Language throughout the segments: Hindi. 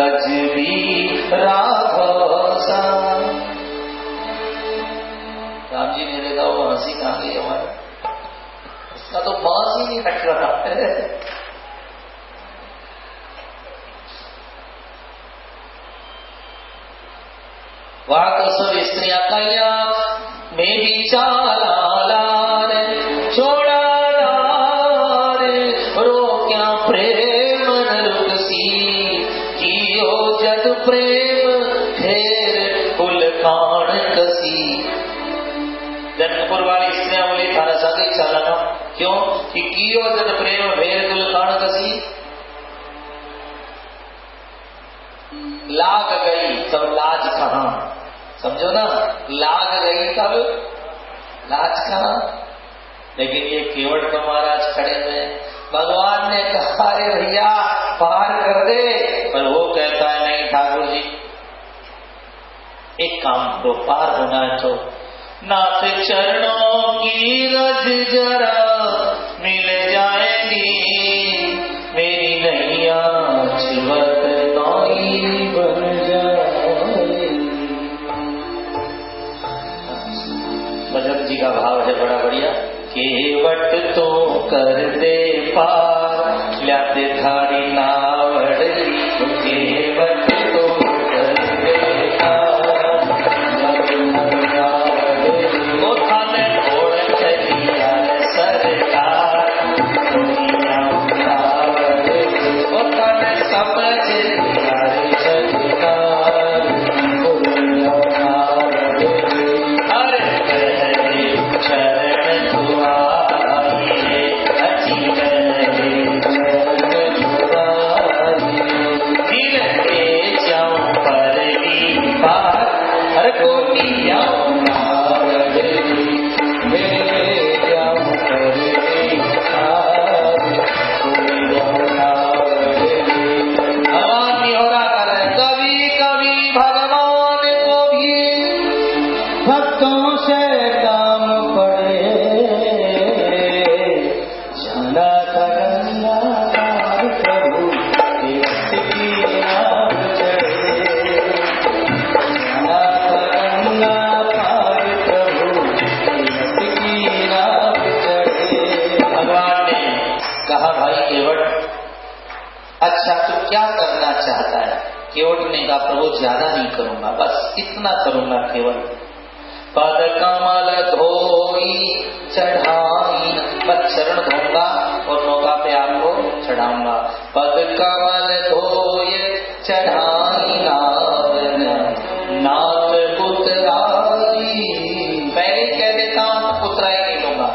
गजबी राघव सा। राम जी ने देखा वो हंसी कहाँ गई हमारा, उसका तो बांस ही नहीं हट रहा है। वहां तो सब स्त्रियां कहिया में भी चालार छोड़ा लार रो क्या प्रेम रुकसी जियो जग प्रेम फेर कुल कान कसी। जनकपुर वाली स्त्रियां बोली थारा साथी चालाना क्यों कि कियो जग प्रेम फेर कुल कान कसी। लाग गई तब लाज कहां, समझो ना, लाग गई तब लाज कहां। लेकिन ये केवट तो महाराज खड़े हुए, भगवान ने कहा अरे भैया पार कर दे, पर वो कहता है नहीं ठाकुर जी एक काम करो, पार होना है तो नाथ चरणों की रज जरा मिल जाएगी, मेरी नैया चिवत नाई बन जाएगी। भजन जी का भाव है बड़ा बढ़िया। केवट तो कर दे पार ल्याते थारी नावड़ी, केवट तो कर दे पार वो थाने ओढ़ चलिया सरकार वो थाने समझ लिया सरकार। चरण तुम्हारे अजीवन धीरे जाऊं परली पार हर को जाऊं जाऊं परली पार भगवान निहोरा कर कभी कभी भगवान को भी भक्तों से काम पड़े, जाना करना प्रभु भक्त की नाम चढ़े, जाना करना पार प्रभु भक्त की नाम चढ़े। भगवान ने कहा भाई केवट अच्छा तू क्या करना चाहता है। केवट ने कहा प्रभु ज्यादा नहीं करूंगा, बस इतना करूंगा केवल पद कमल धोई चढ़ाई, बस चरण धोऊंगा और नौका पे आपको चढ़ाऊंगा। पद कमल धोए चढ़ाई नाथ पुत्राई, पहले कह देता हूं पुत्राई नहीं लूंगा।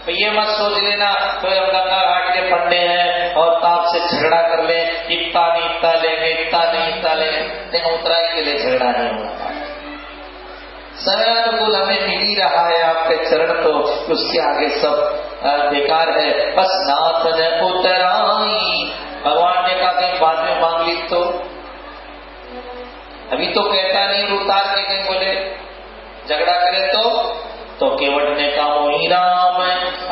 तो ये मत सोच लेना तो हम गंगा घाट के पंडे हैं और आपसे झगड़ा कर ले, इतना नहीं इतना लेंगे, इतना नहीं इतना लेंगे, लेकिन उतराई के लिए झगड़ा नहीं होगा। समय अनुकूल हमें मिल ही रहा है आपके चरण, तो उसके आगे सब बेकार है। बस नाथ ने उतराई, भगवान ने कहा कहीं बाद में मांग ली तो, अभी तो कहता नहीं उतार के कहीं बोले झगड़ा करे तो केवट ने कहा मोही राम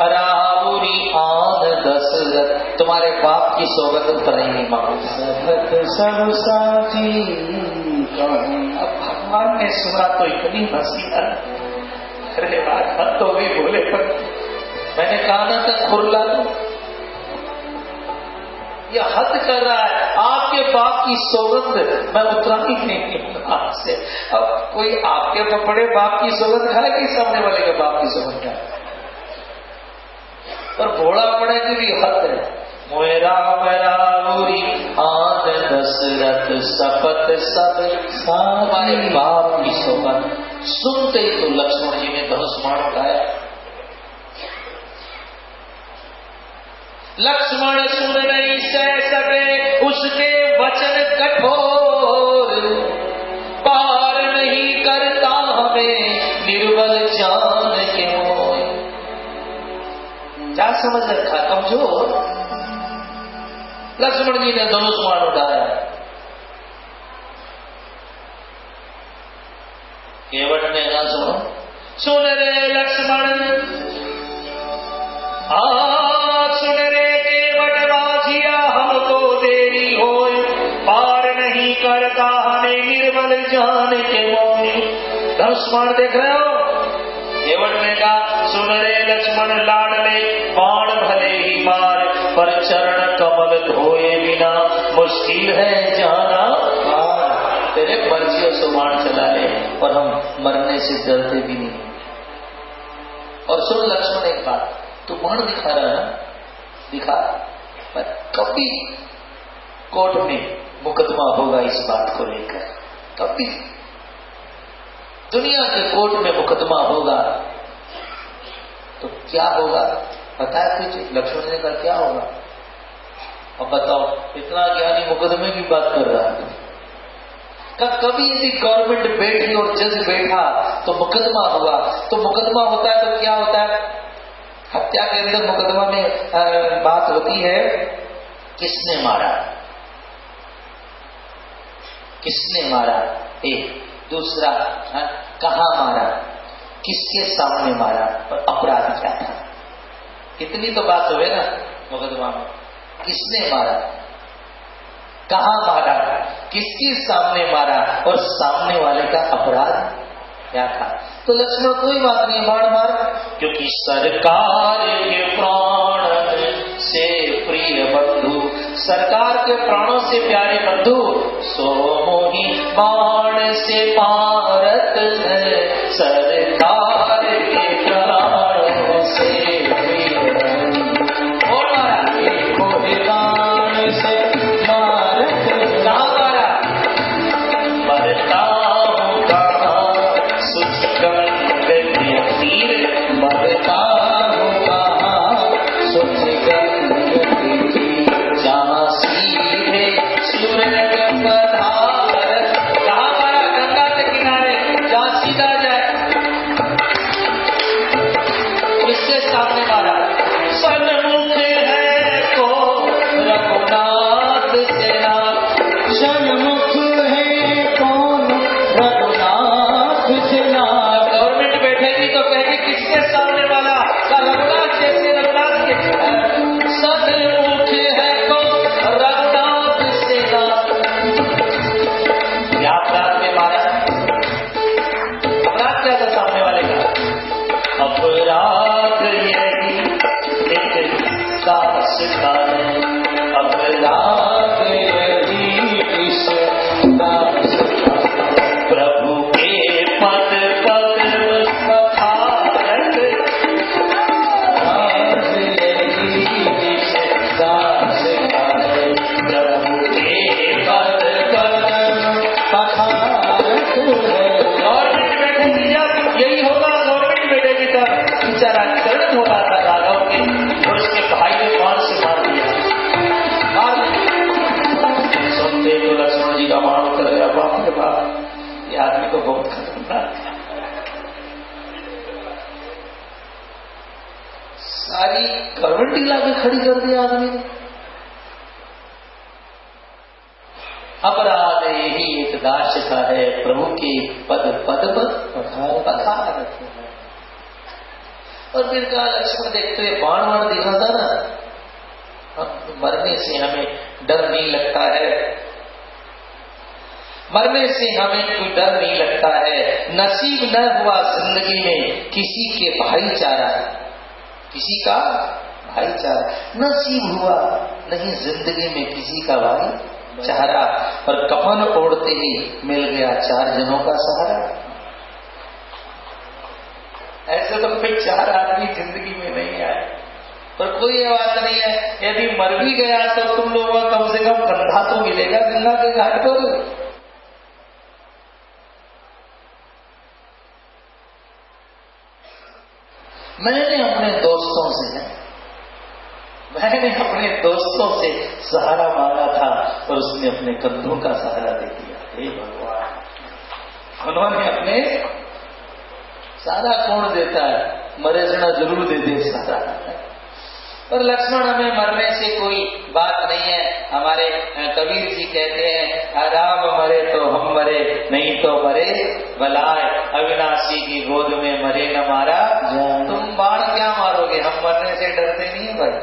राहुरी आन दशरथ, तुम्हारे बाप की सौगंध पर ही नहीं मांगू सब साथी। अब भगवान ने सुना तो इतनी हंसी आ, अरे बात तो भी बोले पर मैंने कहा ना तक खुरला दो, ये हद कर रहा है। आपके बाप की सौगंध मैं उतरा ही नहीं आपसे। अब कोई आपके बड़े बाप की सौगंध खाएगी, सामने वाले के बाप की सौगंध खाए, पर घोड़ा पड़े की भी हद है। मोए राम रावरी आन दशरथ शपथ सब हमारे बाप की सौगंध सुनते ही तो लक्ष्मण जी ने धनुष बाण उठाया। लक्ष्मण सुन नहीं सह सके उसके वचन कठोर, पार नहीं करता हमें निर्बल जान क्यों। क्या समझ रखा कमजोर। लक्ष्मण जी ने धनुष बाण उठाया, केवट ने कहा सुनो, सुन रे लक्ष्मण सुन रे केवट बाजिया, हमको देरी होए पार नहीं कर कहानी निर्मल जान के मोहि। धनुष बाण देख रहे हो? केवट ने कहा सुन रे लक्ष्मण लाडले, बाण भले ही मार, पर चरण कमल धोए बिना मुश्किल है जाना पार। तेरे मर्जी से बाण चला ले और हम मरने से डरते भी नहीं। और सुन लक्ष्मण एक बात, तू बाण दिखा रहा है ना, दिखा, पर कभी कोर्ट में मुकदमा होगा इस बात को लेकर, कभी दुनिया के कोर्ट में मुकदमा होगा तो क्या होगा पता है तुझे? लक्ष्मण ने कहा क्या होगा? अब बताओ, इतना ज्ञानी मुकदमे की बात कर रहा है। कभी यदि गवर्नमेंट बैठी और जज बैठा तो मुकदमा हुआ, तो मुकदमा होता है तो क्या होता है? हत्या के अंदर मुकदमा में बात होती है किसने मारा, किसने मारा, एक दूसरा कहाँ मारा, किसके सामने मारा और अपराध क्या था। इतनी तो बात हुए ना मुकदमा में, किसने मारा, कहाँ मारा, किसके सामने मारा और सामने वाले का अपराध क्या था। तो लक्ष्मण कोई बात नहीं, बाण मार, क्योंकि सरकार के प्राण से प्रिय बंधु, सरकार के प्राणों से प्यारे बंधु, सो मोहि बाण से पारत है, सरकार के प्राणों से प्रिय बंधु। और मारा मोहि बाण से मारत, कहाँ मारा? मरता हूँ कहाँ सुच गंग तीर, मरता हूँ कहाँ सुच गंग तीर, जहाँ सीधे सूरज पधार। कहाँ मारा? गंगा के किनारे, जहाँ सीधा जाए। किसके सामने मारा? सन्मुख है को रघुनाथ सेना, सन्मुख है कौन रघुनाथ सेना। गवर्नमेंट बैठेगी तो कहेगी किसके सामने वाला? रघुनाथ जैसे रघुनाथ के सन्मुख है कौन रघुनाथ सेना। क्या अपराध में मारा? अपराध क्या था सामने वाले का? अपराध यही एक दास का है, अपराध यही इस दास का, प्रभु के पद पद्म पखारत, अपराध यही इस दास का है, प्रभु के पद पद्म पखारत है। गवर्नमेंट बैठेगी जब यही होगा, गवर्नमेंट बैठेगी तब बेचारा कर्ण होगा था राघव के, और उसके भाई ने बाण से मार दिया, मार सुनते तो लक्ष्मण जी का बाण उतर गया। बाप रे बाप, ये आदमी तो बहुत खतरनाक है। सारी गवर्नमेंट ही लाके खड़ी कर दिया आदमी ने। अपराध यही एक दास का है, प्रभु के पद पद पखार रखे हैं। और फिर कहा लक्ष्मण देखते बाण वाण दिखा था ना, मरने से हमें डर नहीं लगता है, मरने से हमें कोई डर नहीं लगता है। नसीब न हुआ जिंदगी में किसी के भाईचारा, किसी का भाईचारा नसीब हुआ नहीं जिंदगी में किसी का भाईचारा, और कफन ओढ़ते ही मिल गया 4 जनों का सहारा। ऐसे तो कोई 4 आदमी जिंदगी में नहीं आए, पर कोई ये बात नहीं है, यदि मर भी गया तो तुम लोगों का कम से कम कंधा तो मिलेगा गंगा के घाट पर। मैंने अपने दोस्तों से सहारा मांगा था और उसने अपने कंधों का सहारा दे दिया। हे भगवान, उन्होंने अपने सारा कौन देता है, मरे जना जरूर दे दे सारा। पर लक्ष्मण हमें मरने से कोई बात नहीं है। हमारे कबीर जी कहते हैं राम मरे तो हम मरे, नहीं तो मरे बलाय, अविनाशी की गोद में मरे न मारा। तुम बाण क्या मारोगे, हम मरने से डरते नहीं है भाई।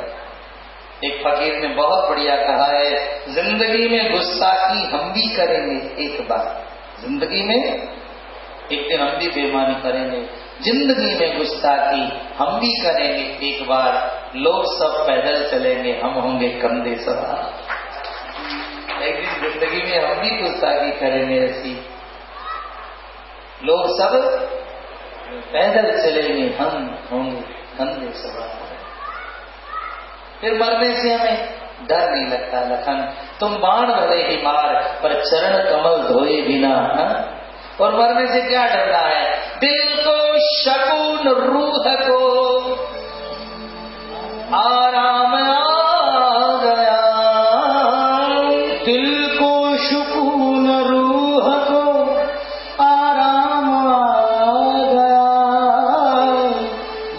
एक फकीर ने बहुत बढ़िया कहा है, जिंदगी में गुस्ताखी हम भी करेंगे एक बार, जिंदगी में एक दिन हम भी बेईमानी करेंगे, जिंदगी में गुस्ताखी हम भी करेंगे एक बार, लोग सब पैदल चलेंगे, हम होंगे कंधे सवार। एक दिन जिंदगी में हम भी गुस्ताखी करेंगे ऐसी, लोग सब पैदल चलेंगे, हम होंगे कंधे सवार। फिर मरने से हमें डर नहीं लगता। लखन तुम बाण भले ही मार, पर चरण कमल धोए बिना। और मरने से क्या डरना है? दिल को शकून, रूह को आराम आ गया, दिल को सुकून, रूह को आराम आ गया,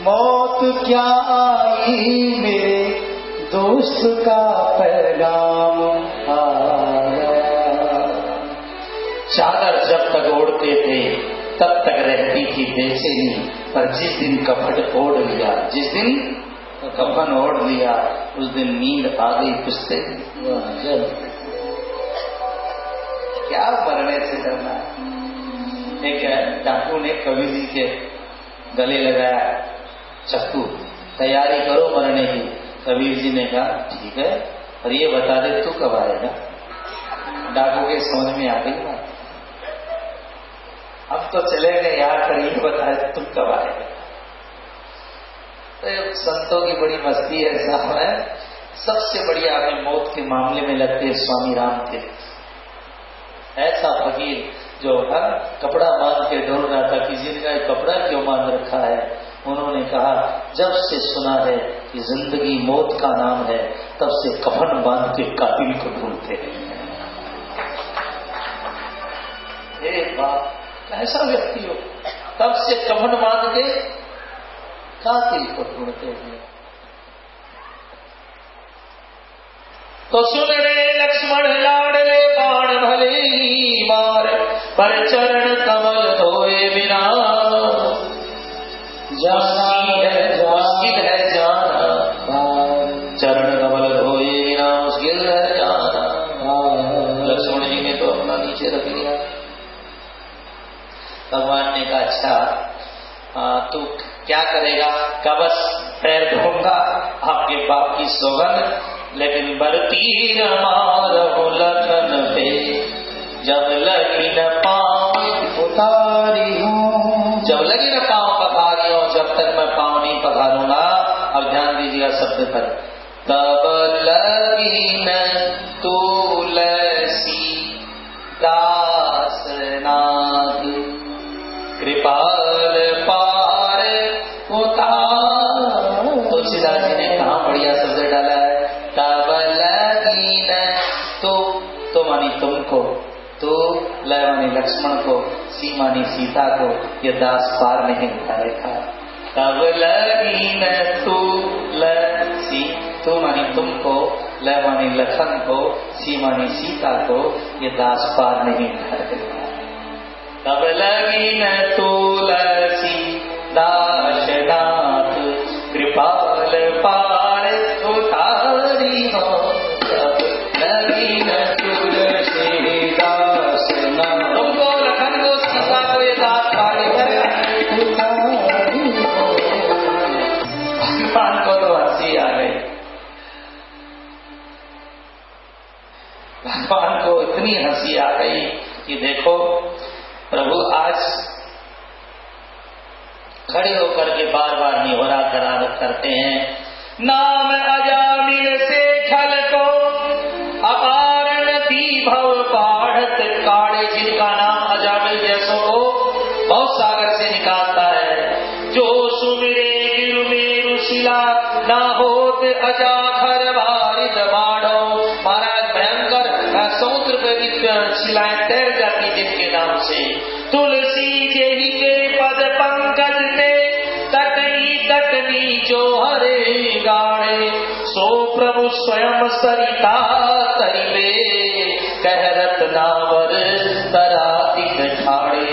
मौत क्या आई मेरे दोस्त का पैगाम आ गया। चादर जब तक ओढ़ते थे तब तक रहती थी बेचैनी, पर जिस दिन कफन ओढ़ लिया, जिस दिन कफन ओढ़ लिया, उस दिन नींद आ गई पुछते क्या मरने से डरना। एक डाकू ने कवि जी के गले लगाया चक्कू, तैयारी करो मरने की। कबीर जी ने कहा ठीक है, और ये बता दे तू कब आएगा। डाकू के समझ में आ गई बात, अब तो चले गए यहाँ पर, ये बता दे तुम कब आएगा। तो संतों की बड़ी मस्ती है साहब है। सबसे बढ़िया हमें मौत के मामले में लगते हैं स्वामी राम के। ऐसा फकीर जो कपड़ा बांध के डोल रहा था, किसी ने कहा कपड़ा क्यों बांध रखा है? उन्होंने कहा जब से सुना है कि जिंदगी मौत का नाम है, तब से कफन बांध के कातिल को ढूंढते हैं। बाप, ऐसा व्यक्ति हो, तब से कफन बांध के कातिल को ढूंढते हैं। तो सुन रे लक्ष्मण लाडले, बाण भले ही मार, पर चरण कमल धोए बिना मुश्किल है जाना, चरण कमल धोए बिना मुश्किल है जाना। लक्ष्मण जी ने तो अपना नीचे रख लिया। भगवान ने कहा अच्छा तू क्या करेगा? का बस पैर धोऊंगा, आपके बाप की सौगंध, लेकिन बरती न मारो लखन पे, जब लगी न पाँव उतारी हूँ, जब लगी न पाँव पखारी हूँ, जब तक मैं पाँव नहीं पखारूंगा। अब ध्यान दीजिएगा शब्द पर, तब लगी न तुलसी दास नाथ, कृपाल पार उतार। तुलसीदास जी ने कहा बढ़िया शब्द डाला है, तब लगी न तो मानी तुमको, तो ल मानी लक्ष्मण को, सी मानी सीता को, ये दास पार नहीं उतारेगा। तब लगी न तुलसी, तो मानी तुमको, ल मानी लखन को, सी मानी सीता को, ये दास पार नहीं उतारेगा। तब लगी न तुलसी दासनाथ, कृपाल पार उतारी हो, तब लगी न तुलसी दासनाथ। तुमको लखन को सीता को ये दास पार करेगा। भगवान को तो हंसी आ गई, भगवान को इतनी हंसी आ गई कि देखो प्रभु आज खड़े होकर के बार बार निहोरा करते हैं, नाम अजामिल से छल को अपार नदी भव बाढ़त काढ़े, जिनका नाम अजामिल जैसों को बहुत सागर से निकालता है। जो सुमिरे गिरु मेरु शिला, ना होत अजाखर भारित बाढ़ो। महाराज भयंकर समुद्र पे भी शिलाएं तैर जाती जिनके नाम से। तुलसी जेहि के पद पंकज ते, तटनी तटनी जो हरे गाड़े। सो प्रभु स्वयं सरिता तरिवे, कहरत नावर तरा दिख ठाड़े।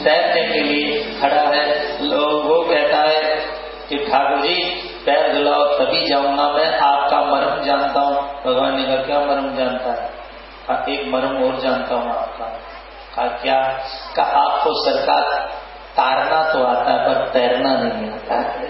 तैरने के लिए खड़ा है, लोग वो कहता है कि ठाकुर जी पैर धुलाओ तभी जाऊंगा मैं, आपका मरम जानता हूँ। भगवान ने कहा क्या मर्म जानता है? कहा एक मर्म और जानता हूँ आपका। कहा क्या? कहा आपको सरकार तारना तो आता है पर तैरना नहीं आता है।